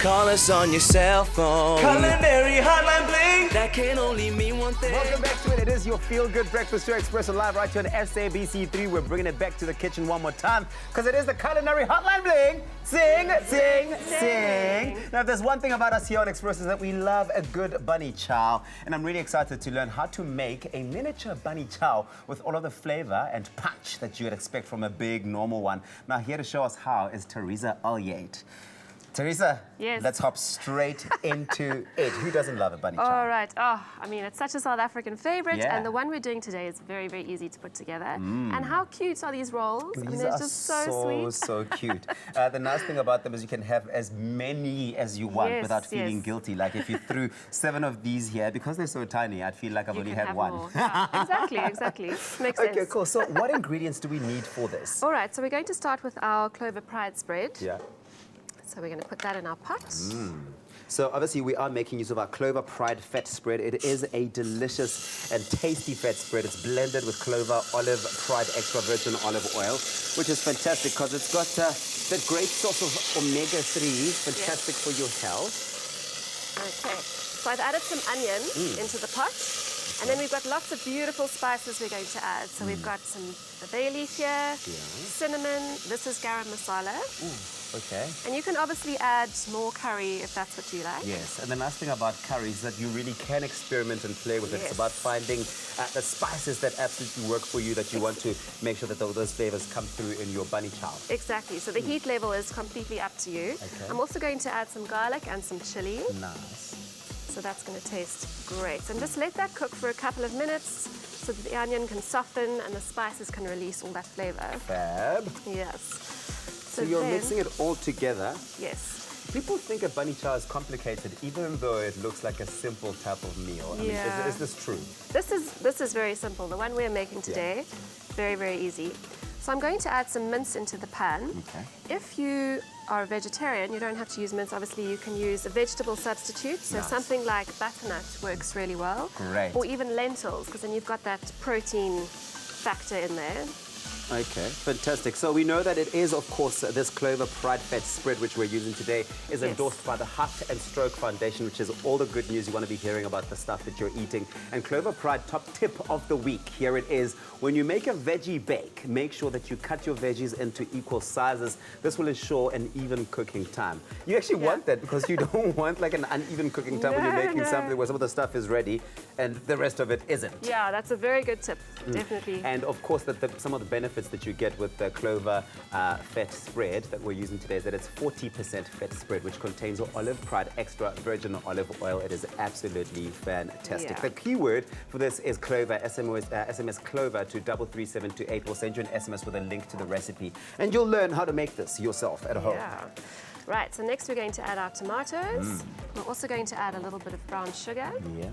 Call us on your cell phone. Culinary Hotline bling. That can only mean one thing. Welcome back to it. It is your feel-good breakfast show, Expresso Live, right here on SABC3. We're bringing it back to the kitchen one more time because it is the Culinary Hotline bling. Sing, sing, sing. Now, if there's one thing about us here on Expresso is that we love a good bunny chow, and I'm really excited to learn how to make a miniature bunny chow with all of the flavor and punch that you would expect from a big, normal one. Now, here to show us how is Teresa Alyate. Teresa, yes. Let's hop straight into it. Who doesn't love a bunny chow? All right. Oh, I mean, it's such a South African favorite, Yeah. and the one we're doing today is very, very easy to put together. And how cute are these rolls? I mean, These they're are just so sweet. so cute. The nice thing about them is you can have as many as you want Yes, without feeling yes. guilty. Like if you threw 7 of these here, because they're so tiny, I'd feel like I've You only can had have one. more. Yeah, exactly. Makes Okay, sense. cool. So what ingredients do we need for this? All right, so we're going to start with our clover pride spread. Yeah. So we're going to put that in our pot. So obviously we are making use of our Clover Pride fat spread. It is a delicious and tasty fat spread. It's blended with Clover Olive Pride extra virgin olive oil, which is fantastic because it's got that great source of omega-3, fantastic for your health. Okay, so I've added some onion into the pot. And then we've got lots of beautiful spices we're going to add. So we've got some bay leaf here, cinnamon, this is garam masala. Okay. And you can obviously add more curry if that's what you like. Yes, and the nice thing about curry is that you really can experiment and play with it. It's Yes. about finding the spices that absolutely work for you, that you want to make sure that those flavors come through in your bunny chow. Exactly, so the heat level is completely up to you. Okay. I'm also going to add some garlic and some chili. Nice. So that's going to taste great. And just let that cook for a couple of minutes so that the onion can soften and the spices can release all that flavor. Fab. Yes. So you're then- mixing it all together. Yes. People think a bunny chow is complicated, even though it looks like a simple type of meal. I mean, Yeah. is this true? This is very simple. The one we're making today, very, very easy. So I'm going to add some mince into the pan. Okay. If you are a vegetarian, you don't have to use mince. Obviously, you can use a vegetable substitute. So Nice. something like butternut works really well. Great. Or even lentils, because then you've got that protein factor in there. Okay, fantastic. So we know that it is, of course, this Clover Pride fat spread, which we're using today, is Yes. endorsed by the Heart and Stroke Foundation, which is all the good news you want to be hearing about the stuff that you're eating. And Clover Pride top tip of the week, here it is. When you make a veggie bake, make sure that you cut your veggies into equal sizes. This will ensure an even cooking time. You actually want that because you don't want like an uneven cooking time when you're making something where some of the stuff is ready and the rest of it isn't. Yeah, that's a very good tip, definitely. And of course, some of the benefits that you get with the Clover fat spread that we're using today is that it's 40% fat spread, which contains Olive Pride extra virgin olive oil. It is absolutely fantastic. Yeah. The keyword for this is Clover, SMS Clover to 33728. We'll send you an SMS with a link to the recipe, and you'll learn how to make this yourself at home. Yeah. Right, so next we're going to add our tomatoes. We're also going to add a little bit of brown sugar. Yeah.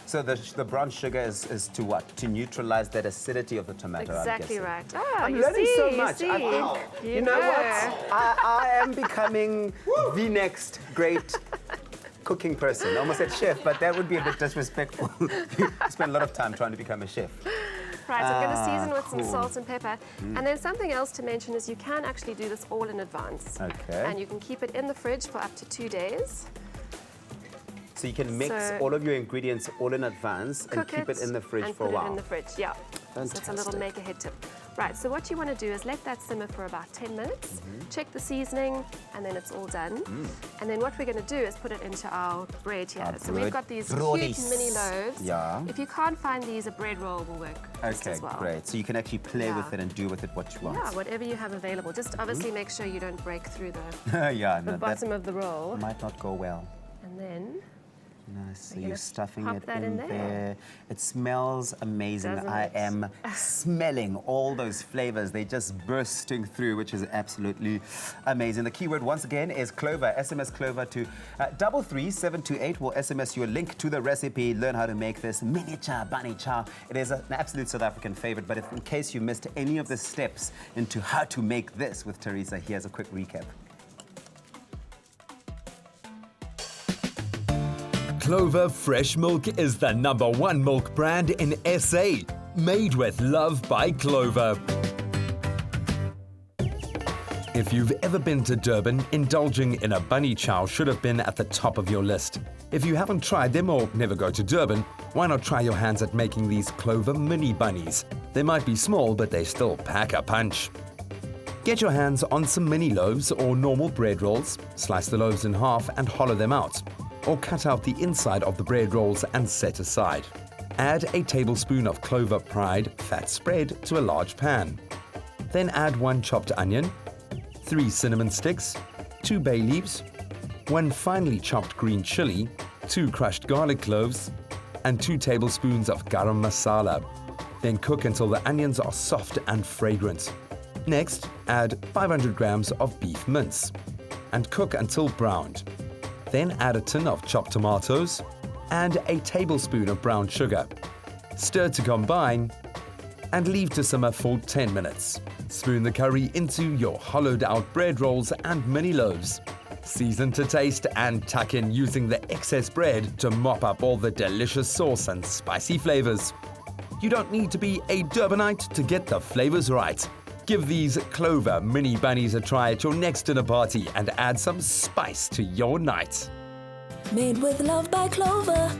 So the brown sugar is to what? To neutralize that acidity of the tomato. Exactly I'm right. guessing. Ah, I'm you learning see, so you much. see. I think, you know what? I am becoming the next great cooking person. I almost said chef, but that would be a bit disrespectful. You spend a lot of time trying to become a chef. Right, so I'm going to season with some cool. salt and pepper. And then something else to mention is you can actually do this all in advance. Okay. And you can keep it in the fridge for up to 2 days. So you can mix So- all of your ingredients all in advance and Cook keep it in the fridge and for a put while. it in the fridge, yeah. So it's a little Fantastic. make ahead tip. Right, so what you want to do is let that simmer for about 10 minutes, check the seasoning, and then it's all done. And then what we're going to do is put it into our bread here. Our So we've bread got these rollies. cute mini loaves. Yeah. If you can't find these, a bread roll will work just Okay, as well. great. So you can actually play with Yeah. it and do with it what you want. Yeah, whatever you have available. Just obviously make sure you don't break through the, Yeah, the no, bottom that of the roll. might not go well. And then Nice. So We're you're gonna stuffing pop it that in there. It smells amazing. Doesn't I it? am smelling all those flavors. They're just bursting through, which is absolutely amazing. The keyword once again is Clover. SMS Clover to 33728. We'll SMS you a link to the recipe. Learn how to make this miniature bunny chow. It is an absolute South African favorite, but if in case you missed any of the steps into how to make this with Teresa, here's a quick recap. Clover Fresh Milk is the #1 milk brand in SA. Made with love by Clover. If you've ever been to Durban, indulging in a bunny chow should have been at the top of your list. If you haven't tried them or never go to Durban, why not try your hands at making these clover mini bunnies? They might be small, but they still pack a punch. Get your hands on some mini loaves or normal bread rolls, slice the loaves in half and hollow them out, or cut out the inside of the bread rolls and set aside. Add a tablespoon of clover pride fat spread to a large pan. Then add 1 chopped onion, 3 cinnamon sticks, 2 bay leaves, 1 finely chopped green chili, 2 crushed garlic cloves, and 2 tablespoons of garam masala. Then cook until the onions are soft and fragrant. Next, add 500 grams of beef mince and cook until browned. Then add a tin of chopped tomatoes and a tablespoon of brown sugar. Stir to combine and leave to simmer for 10 minutes. Spoon the curry into your hollowed out bread rolls and mini loaves. Season to taste and tuck in using the excess bread to mop up all the delicious sauce and spicy flavors. You don't need to be a Durbanite to get the flavors right. Give these clover mini bunnies a try at your next dinner party and add some spice to your night. Made with love by Clover.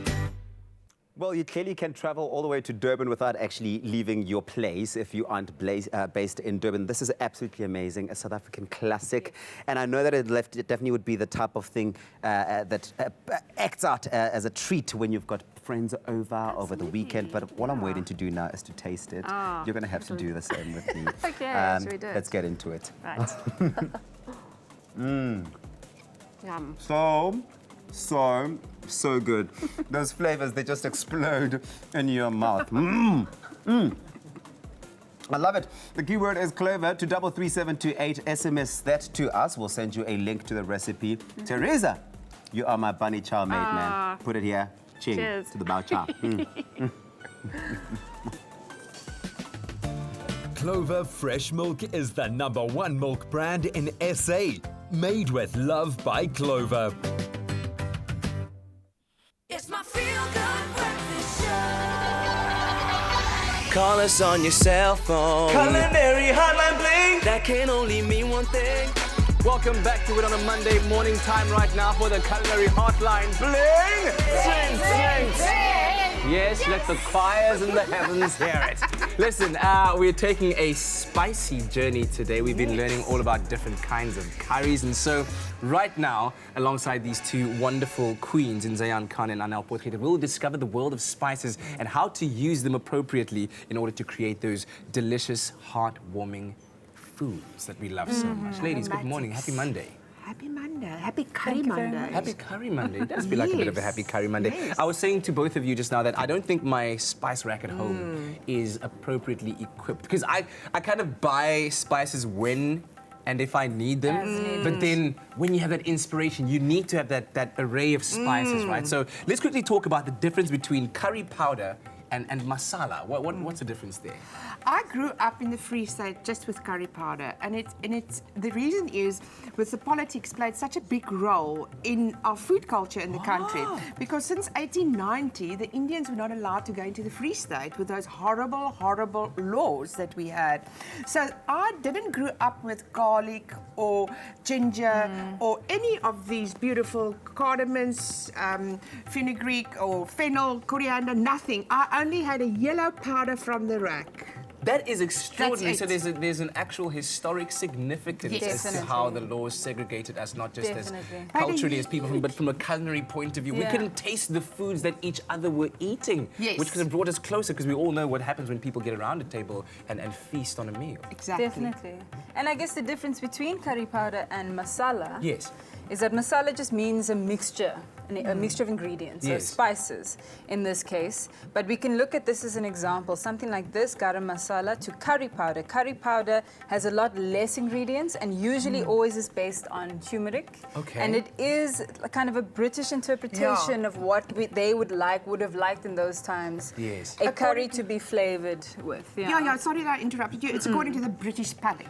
Well, you clearly can travel all the way to Durban without actually leaving your place if you aren't based in Durban. This is absolutely amazing, a South African classic. And I know that it definitely would be the type of thing that acts out as a treat when you've got friends over the weekend. But what I'm waiting to do now is to taste it. You're going to have to do the same with me. Okay, should we do it? Let's get into it. Right. Yum. So good. Those flavors, they just explode in your mouth. I love it. The keyword is clover to 33728. SMS that to us. We'll send you a link to the recipe. Teresa, you are my bunny chow mate, man. Put it here. Ching. Cheers. To the bao chow. Clover Fresh Milk is the #1 milk brand in SA. Made with love by Clover. It's my feel-good breakfast show. Call us on your cell phone. Culinary Hotline Bling. That can only mean one thing. Welcome back to it on a Monday morning. Time right now for the Culinary Hotline Bling. Sing, sing, sing. Yes, let the choirs in the heavens hear it. Listen, we're taking a spicy journey today. We've been learning all about different kinds of curries. And so right now, alongside these two wonderful queens in Zayaan and Anél, we'll discover the world of spices and how to use them appropriately in order to create those delicious, heartwarming foods that we love so much. Ladies, good morning. Happy Monday. Happy Monday. Happy Curry Monday. Happy Curry Monday. It does feel like a bit of a happy Curry Monday. Yes. I was saying to both of you just now that I don't think my spice rack at home is appropriately equipped, because I kind of buy spices when and if I need them. But then when you have that inspiration, you need to have that array of spices, right? So let's quickly talk about the difference between curry powder and masala. What's the difference there? I grew up in the Free State just with curry powder, and it's the reason is with the politics played such a big role in our food culture in the country, because since 1890 the Indians were not allowed to go into the Free State with those horrible laws that we had. So I didn't grow up with garlic or ginger or any of these beautiful cardamoms, fenugreek or fennel, coriander, nothing. I only had a yellow powder from the rack. That is extraordinary. That's So there's an actual historic significance Yes. as to how the laws segregated us, not just Definitely. as culturally as people, but from a culinary point of view. We Yeah. couldn't taste the foods that each other were eating, Yes. which could have brought us closer, because we all know what happens when people get around a table and feast on a meal. Exactly. Definitely. And I guess the difference between curry powder and masala Yes. is that masala just means a mixture, a mixture of ingredients, Yes. so spices in this case. But we can look at this as an example, something like this, garam masala to curry powder. Curry powder has a lot less ingredients and usually always is based on turmeric. Okay. And it is a kind of a British interpretation of what they would have liked in those times. Yes. A curry to be flavored with. Yeah, sorry that I interrupted you. It's according to the British palate.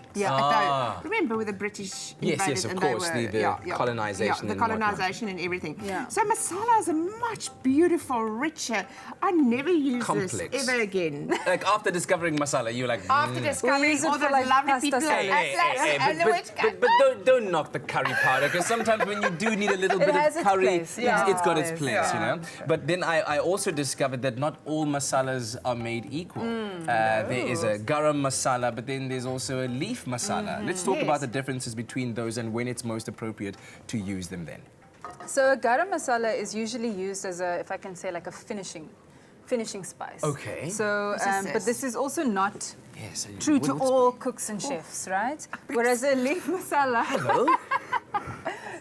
Remember with the British Yes, invaded of and course, they were, the colonization the and colonization and everything. Yeah. So masala is a much beautiful, richer. I never use Complex. this ever again. Like after discovering masala, you're like, After discovering use it all for, those like, lovely pasta people. salads. but don't knock the curry powder, because sometimes when you do need a little bit has of its curry, place, yeah. it's got its place, Yeah. you know. But then I also discovered that not all masalas are made equal. There is a garam masala, but then there's also a leaf masala. Let's talk about the differences between those and when it's most appropriate to use them then. So a garam masala is usually used as a, if I can say, like a finishing spice. Okay. So, but this is also not Yes. true to all cooks and chefs, right? Whereas a leaf masala. Hello?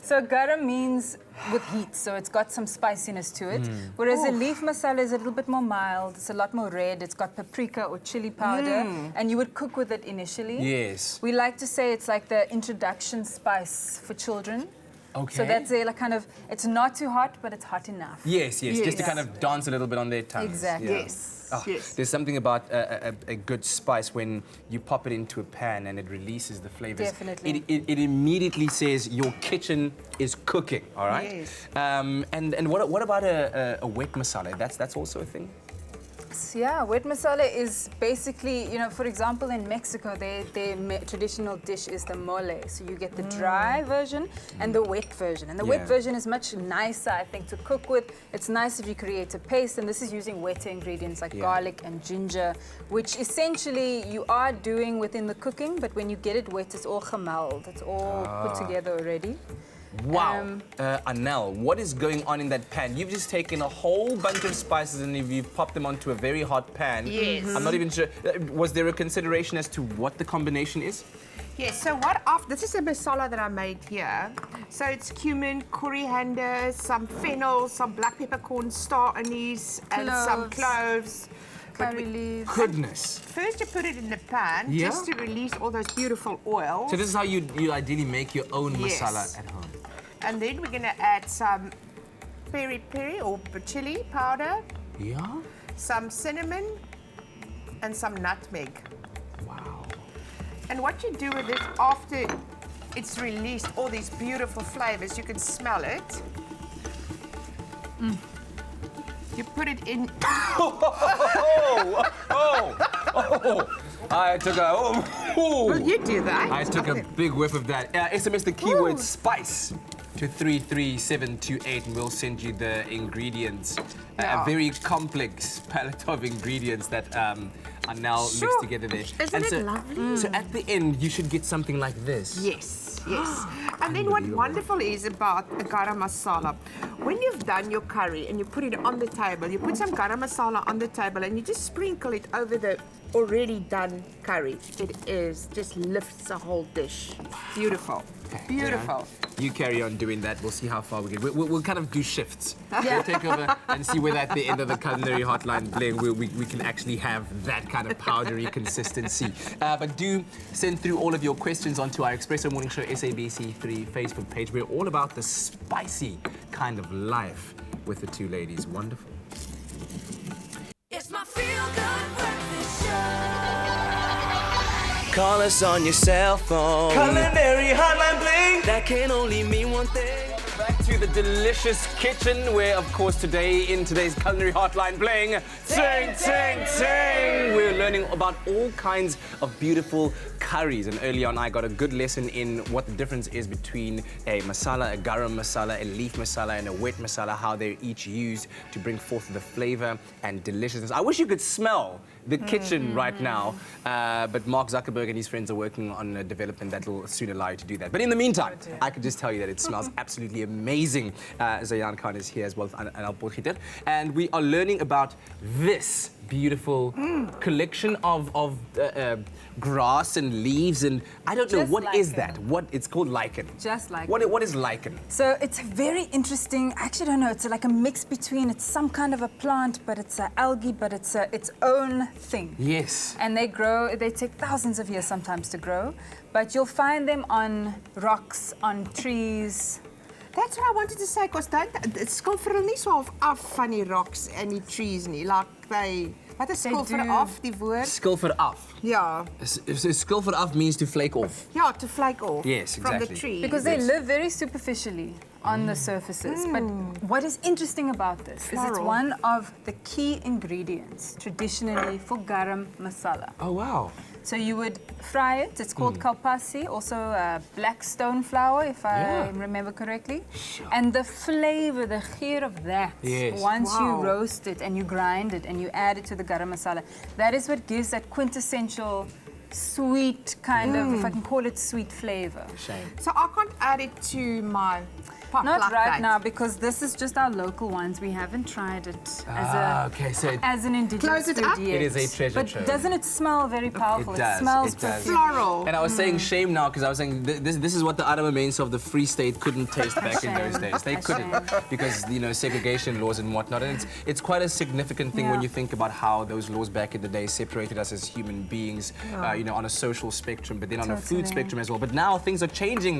So garam means with heat, so it's got some spiciness to it. Whereas a leaf masala is a little bit more mild. It's a lot more red. It's got paprika or chili powder, and you would cook with it initially. Yes. We like to say it's like the introduction spice for children. Okay. So that's a like kind of, it's not too hot, but it's hot enough. Yes, just to Yes. kind of dance a little bit on their tongues. Exactly. Yeah. Yes. Oh, Yes. There's something about a good spice when you pop it into a pan and it releases the flavors. Definitely. It immediately says your kitchen is cooking, all right? Yes. Mm. And what about a wet masala? That's also a thing? Yeah, wet masala is basically, you know, for example, in Mexico, their traditional dish is the mole. So you get the dry version and the wet version. And the wet Yeah. version is much nicer, I think, to cook with. It's nice if you create a paste, and this is using wetter ingredients like garlic and ginger, which essentially you are doing within the cooking, but when you get it wet, it's all gemeld. It's all put together already. Wow. Anél, what is going on in that pan? You've just taken a whole bunch of spices and you've popped them onto a very hot pan. Yes. I'm not even sure. Was there a consideration as to what the combination is? Yes, so this is a masala that I made here. So it's cumin, coriander, some fennel, some black peppercorn, star anise, and some cloves. Curry leaves. Goodness. First you put it in the pan Yeah? just to release all those beautiful oils. So this is how you ideally make your own Yes. masala at home. And then we're going to add some peri-peri or chili powder, Yeah? some cinnamon, and some nutmeg. Wow. And what you do with it after it's released all these beautiful flavors, you can smell it. You put it in. I took a. Will you do that? I took a big whiff of that. SMS the keyword spice to 33728 and we'll send you the ingredients. A very complex palette of ingredients that Anél mixed together there. Isn't it lovely? So at the end, you should get something like this. Yes, yes. And then what wonderful is about a garam masala, when you've done your curry and you put it on the table, you put some garam masala on the table and you just sprinkle it over the already done curry. It just lifts the whole dish. Beautiful. Beautiful. You carry on doing that. We'll see how far we get. We'll kind of do shifts. We'll take over and see whether at the end of the Culinary Hotline bling we can actually have that kind of powdery consistency. But do send through all of your questions onto our Espresso Morning Show SABC3 Facebook page. We're all about the spicy kind of life with the two ladies. Wonderful. It's my feel-good breakfast show. Call us on your cell phone. Culinary Hotline bling. That can only mean one thing. Back to the delicious kitchen where, of course, in today's Culinary Hotline bling, ting, ting, ting, we're learning about all kinds of beautiful curries. And early on, I got a good lesson in what the difference is between a masala, a garam masala, a leaf masala, and a wet masala, how they're each used to bring forth the flavor and deliciousness. I wish you could smell the kitchen right now, but Mark Zuckerberg and his friends are working on a development that will soon allow you to do that. But in the meantime, I can just tell you that it smells absolutely amazing. Zayaan Khan is here as well, and we are learning about this beautiful collection of grass and leaves, and I don't know, Just what is lichen. that? It's called lichen. Just lichen. What is lichen? So it's very interesting. I actually don't know. It's like a mix between, it's some kind of a plant, but it's an algae, but it's its own thing. Yes. And they take thousands of years sometimes to grow, but you'll find them on rocks, on trees. That's what I wanted to say, because dit skil vir hulle nie so af van die rocks en die trees nie. Like they Wat is They skil vir do. af, die woord? Skil vir af. Ja. So skil vir af means to flake off. Ja, to flake off Yes, from the exactly. tree. Because they live very superficially on the surfaces. But what is interesting about this is it's Floral. one of the key ingredients traditionally for garam masala. Oh, wow. So you would fry it. It's called kalpasi, also black stone flour, if I remember correctly. And the flavor, the geur of that, Yes. once you Wow. roast it and you grind it and you add it to the garam masala, that is what gives that quintessential sweet kind of, if I can call it sweet flavor. Shame. So I can't add it to my pot Not like right that. now because this is just our local ones. We haven't tried it Okay, so as an indigenous Close it food up. yet. It is a treasure But trove. doesn't it smell very powerful? It does, smells it does. perfume. Floral. And I was saying shame now because I was saying this is what the MINCE of the Free State couldn't taste back in those days. They A couldn't shame. because segregation laws and whatnot. And it's quite a significant thing when Yeah. you think about how those laws back in the day separated us as human beings, on a social spectrum, but then on a food Totally. spectrum as well. But now things are changing,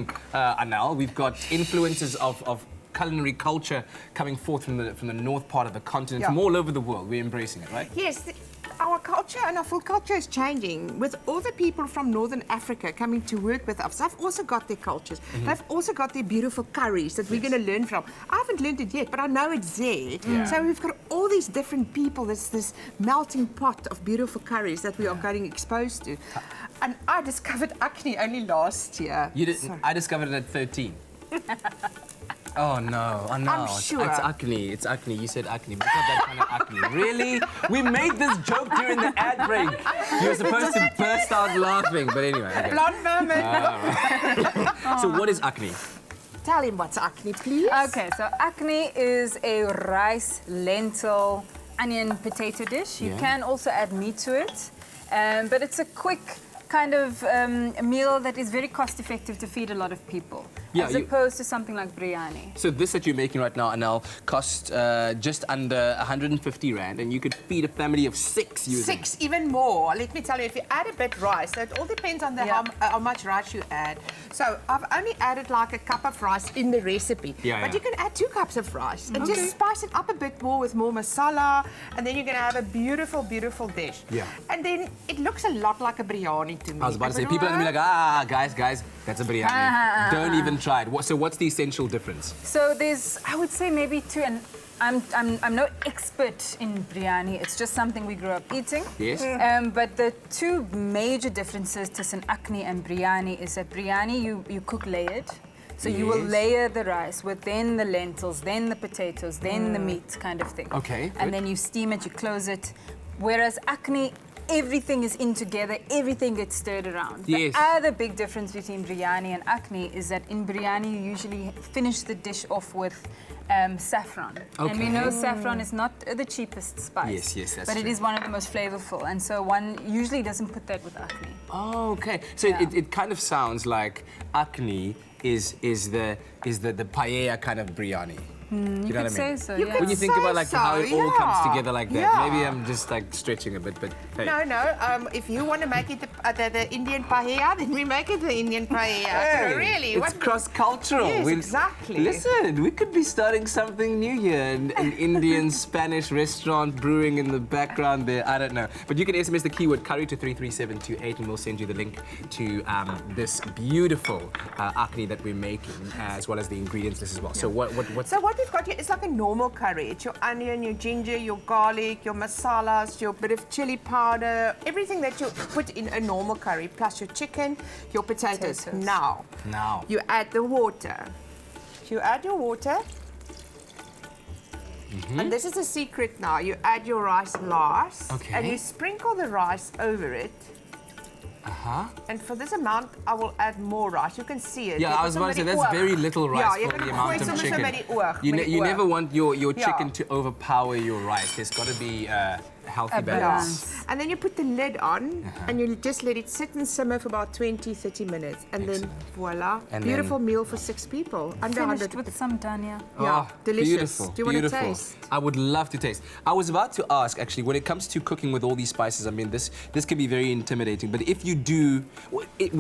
Anél. We've got influences of culinary culture coming forth from the north part of the continent, from all over the world. We're embracing it, right? Yes, our culture and our food culture is changing. With all the people from Northern Africa coming to work with us, they've also got their cultures. They've also got their beautiful curries that we're going to learn from. I haven't learned it yet, but I know it's there. So we've got all these different people. There's this melting pot of beautiful curries that we are getting exposed to. And I discovered akni only last year. You did. I discovered it at 13. Oh no, oh no. I'm sure. It's acne, it's acne. You said acne, but it's not that kind of acne. Really? We made this joke during the ad break. You were supposed to burst out laughing, but anyway. Okay. Blonde moment. So what is acne? Tell him what's akni, please. Okay, so akni is a rice, lentil, onion, potato dish. You can also add meat to it, but it's a quick kind of a meal that is very cost effective to feed a lot of people, as opposed to something like biryani. So this that you're making right now, Anél, costs just under 150 Rand, and you could feed a family of 6 using it. 6, even more. Let me tell you, if you add a bit rice, so it all depends on how much rice you add. So I've only added like a cup of rice in the recipe. But you can add 2 cups of rice and just spice it up a bit more with more masala, and then you're going to have a beautiful, beautiful dish. And then it looks a lot like a biryani to me. I was about to say, people are going to be like, guys, that's a biryani. Don't even try it. So what's the essential difference? So there's, I would say maybe 2, and I'm no expert in biryani. It's just something we grew up eating. Yes. But the 2 major differences between akni and biryani is that biryani you cook layered. So you will layer the rice with then the lentils, then the potatoes, then the meat kind of thing. Okay, And good. then you steam it, you close it. Whereas akni, everything is in together, everything gets stirred around. Yes. The other big difference between biryani and akni is that in biryani you usually finish the dish off with saffron. And we know saffron is not the cheapest spice. Yes, that's but true. it is one of the most flavorful, and so one usually doesn't put that with akni. Oh, okay. So it kind of sounds like acne is the paella kind of biryani. You know what I mean? Say so, You yeah. When you think about like so, how it all comes yeah. together like that, Yeah. maybe I'm just like stretching a bit, but hey. No. If you want to make it the Indian paella, then we make it the Indian paella. Hey, Really? it's cross-cultural. Yes, exactly. Listen, we could be starting something new here. An Indian, Spanish restaurant brewing in the background there. I don't know. But you can SMS the keyword curry to 33728 and we'll send you the link to this beautiful akni that we're making, as well as the ingredients list as well. So what's So what we've got here is like a normal curry. It's your onion, your ginger, your garlic, your masalas, your bit of chili powder, everything that you put in a normal curry, plus your chicken, your potatoes. Now, you add the water. You add your water. And this is a secret now. You add your rice last. Okay. And you sprinkle the rice over it. And for this amount, I will add more rice. You can see it. Yeah, I was about to say, that's very little rice for the amount of chicken. You never want your chicken to overpower your rice. There's got to be a healthy balance. And then you put the lid on and you just let it sit and simmer for about 20-30 minutes. And then voila, And beautiful meal for 6 people. Under Finished 100. with some dania. Yeah, delicious. Beautiful, Do you want to beautiful. taste? I would love to taste. I was about to ask, actually, when it comes to cooking with all these spices, I mean, this can be very intimidating. But if you do,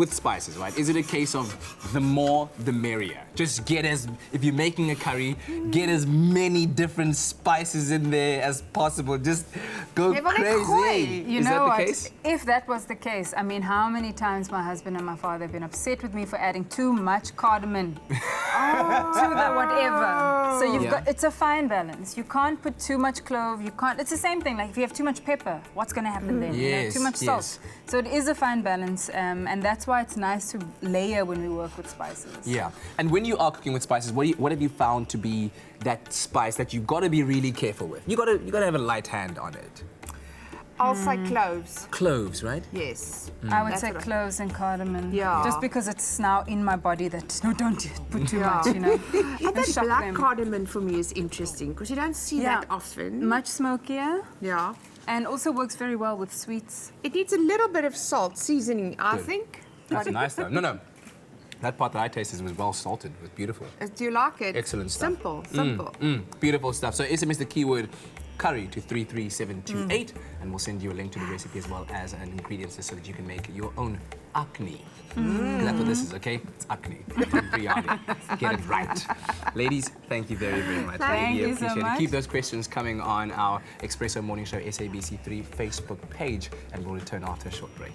with spices, right, is it a case of the more, the merrier? Just if you're making a curry, get as many different spices in there as possible. Just go go Jy wil net crazy. gooi. You Is know that what? the case? If that was the case, I mean, how many times my husband and my father have been upset with me for adding too much cardamom to the whatever. So you've Yeah. got, it's a fine balance. You can't put too much clove. You can't. It's the same thing. Like if you have too much pepper, what's going to happen then? You know, Yes, too much salt. yes. So it is a fine balance, and that's why it's nice to layer when we work with spices. Yeah. And when you are cooking with spices, what have you found to be that spice that you've got to be really careful with? You got to have a light hand on it. I'll say cloves. Cloves, right? Yes. I would That's say what I- cloves and cardamom. Yeah. Just because it's now in my body that, no, don't put too much, you know. And that shock black them. cardamom for me is interesting because you don't see that often. Much smokier. Yeah. And also works very well with sweets. It needs a little bit of salt seasoning, I think. That's nice though. No. That part that I tasted was well salted. It was beautiful. Do you like it? Excellent stuff. Simple. Beautiful stuff. So SMS the keyword curry to 33728 and we'll send you a link to the recipe as well as an ingredients list so that you can make your own akni. 'Cause that's what this is, okay? It's akni. Biryani. Get it right. Ladies, thank you very, very much. Thank Really you so appreciate it. much. Keep those questions coming on our Espresso Morning Show SABC3 Facebook page and we'll return after a short break.